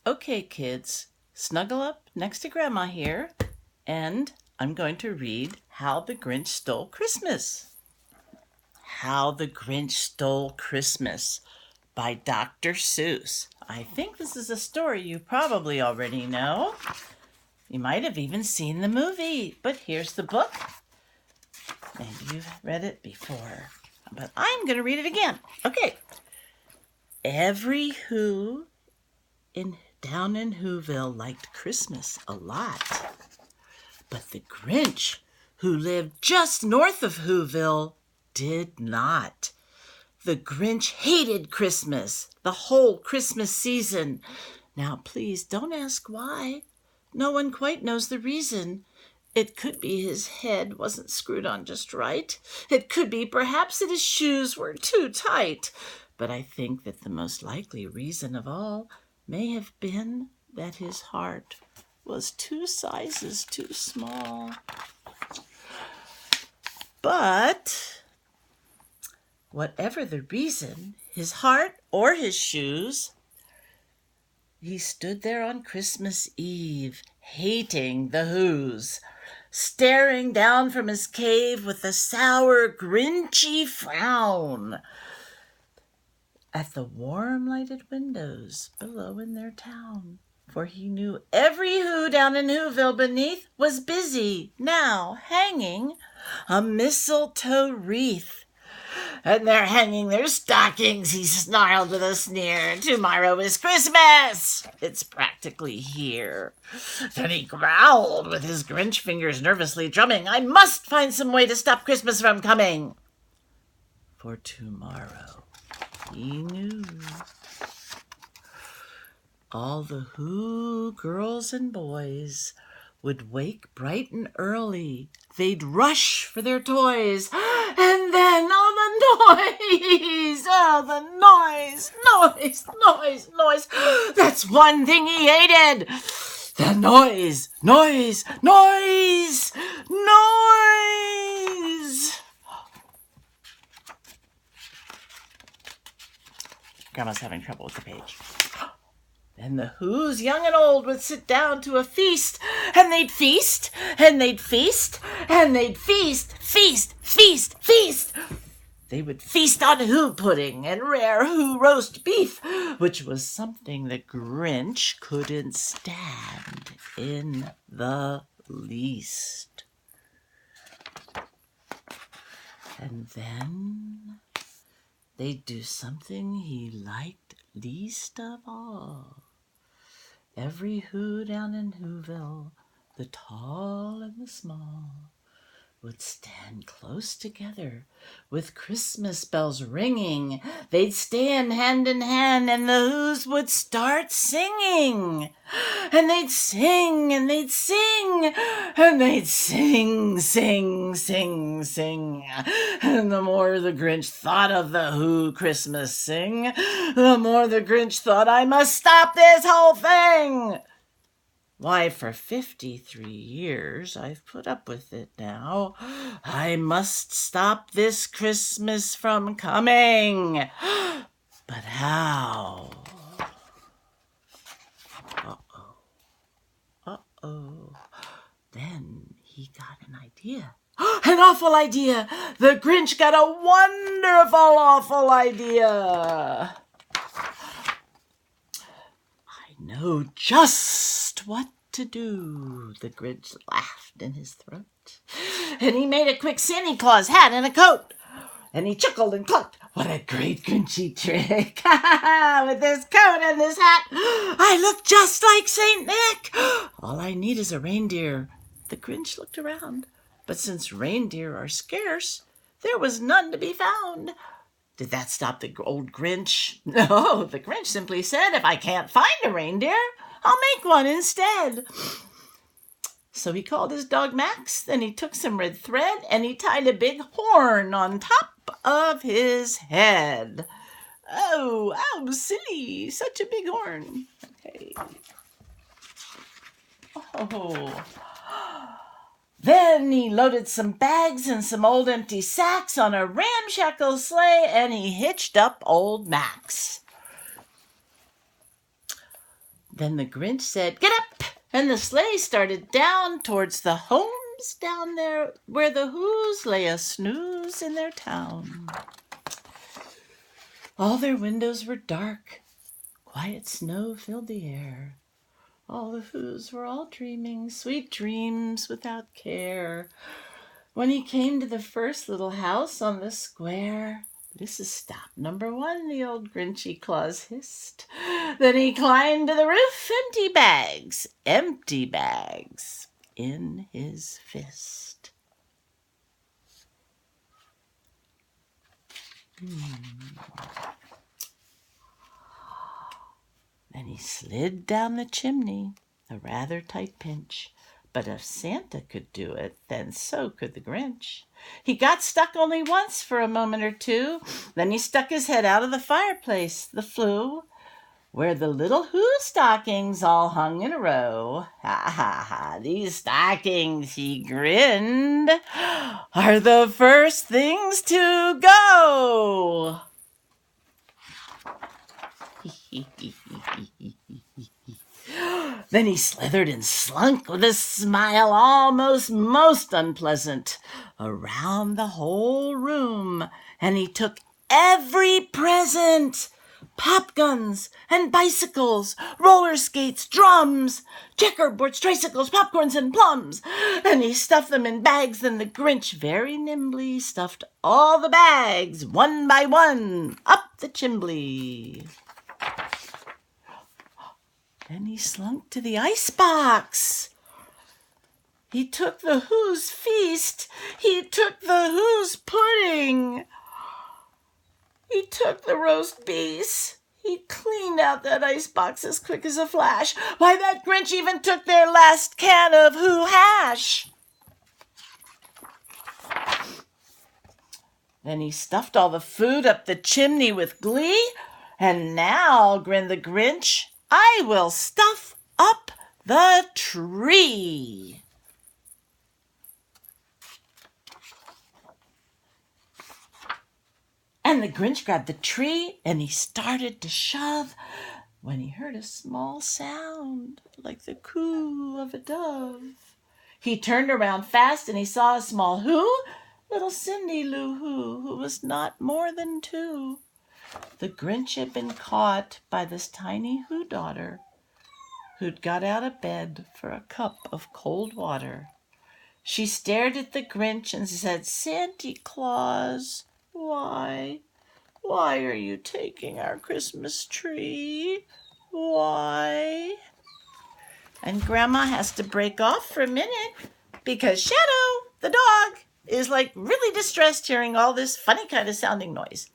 Okay, kids, snuggle up next to Grandma here, and I'm going to read How the Grinch Stole Christmas. How the Grinch Stole Christmas by Dr. Seuss. I think this is a story you probably already know. You might have even seen the movie, but here's the book. Maybe you've read it before, but I'm going to read it again. Okay. Every Who down in Whoville liked Christmas a lot. But the Grinch, who lived just north of Whoville, did not. The Grinch hated Christmas, the whole Christmas season. Now, please don't ask why. No one quite knows the reason. It could be his head wasn't screwed on just right. It could be perhaps that his shoes were too tight. But I think that the most likely reason of all may have been that his heart was 2 sizes too small. But whatever the reason, his heart or his shoes, he stood there on Christmas Eve, hating the Whos, staring down from his cave with a sour, grinchy frown at the warm lighted windows below in their town. For he knew every Who down in Whoville beneath was busy now hanging a mistletoe wreath. And they're hanging their stockings, he snarled with a sneer. Tomorrow is Christmas! It's practically here. Then he growled with his Grinch fingers nervously drumming. I must find some way to stop Christmas from coming. For tomorrow, he knew, all the Who girls and boys would wake bright and early. They'd rush for their toys. And then, noise. That's one thing he hated. The noise. Grandma's having trouble with the page. Then the Whos, young and old, would sit down to a feast, and they'd feast. They would feast on Who pudding and rare Who roast beef, which was something the Grinch couldn't stand in the least. And then they'd do something he liked least of all. Every Who down in Whoville, the tall and the small, would stand close together with Christmas bells ringing. They'd stand hand in hand, and the Whos would start singing. And they'd sing, and they'd sing, and they'd sing. And the more the Grinch thought of the Who Christmas sing, the more the Grinch thought, I must stop this whole thing. Why, for 53 years I've put up with it now. I must stop this Christmas from coming. But how? Uh-oh. Then he got an idea. An awful idea! The Grinch got a wonderful, awful idea. I know just what to do, the Grinch laughed in his throat. And he made a quick Santa Claus hat and a coat. And he chuckled and clucked. What a great Grinchy trick. With this coat and this hat, I look just like Saint Nick. All I need is a reindeer. The Grinch looked around. But since reindeer are scarce, there was none to be found. Did that stop the old Grinch? No, the Grinch simply said, if I can't find a reindeer, I'll make one instead. So he called his dog Max, then he took some red thread, and he tied a big horn on top of his head. Oh, silly, such a big horn. Okay. Oh. Then he loaded some bags and some old empty sacks on a ramshackle sleigh, and he hitched up old Max. Then the Grinch said, "Get up!" And the sleigh started down towards the homes down there where the Who's lay a snooze in their town. All their windows were dark. Quiet snow filled the air. All the Who's were all dreaming sweet dreams without care. When he came to the first little house on the square, "This is stop number 1, the old Grinchy Claus hissed. Then he climbed to the roof, empty bags in his fist. Then he slid down the chimney, a rather tight pinch. But if Santa could do it, then so could the Grinch. He got stuck only once for a moment or two. Then he stuck his head out of the fireplace, the flue, where the little Who stockings all hung in a row. "Ha, ha, ha, these stockings," he grinned, "are the first things to go." Then he slithered and slunk with a smile almost most unpleasant around the whole room, and he took every present: pop guns and bicycles, roller skates, drums, checkerboards, tricycles, popcorns, and plums, and he stuffed them in bags. Then the Grinch very nimbly stuffed all the bags, one by one, up the chimbley. Then he slunk to the icebox. He took the Who's feast. He took the Who's pudding. He took the roast beef. He cleaned out that icebox as quick as a flash. Why, that Grinch even took their last can of Who hash. Then he stuffed all the food up the chimney with glee. "And now," grinned the Grinch, "I will stuff up the tree." And the Grinch grabbed the tree and he started to shove when he heard a small sound like the coo of a dove. He turned around fast and he saw a small Who, little Cindy Lou who was not more than 2. The Grinch had been caught by this tiny Who daughter, who'd got out of bed for a cup of cold water. She stared at the Grinch and said, "Santa Claus, why are you taking our Christmas tree? Why?" And Grandma has to break off for a minute because Shadow, the dog, is like really distressed hearing all this funny kind of sounding noise.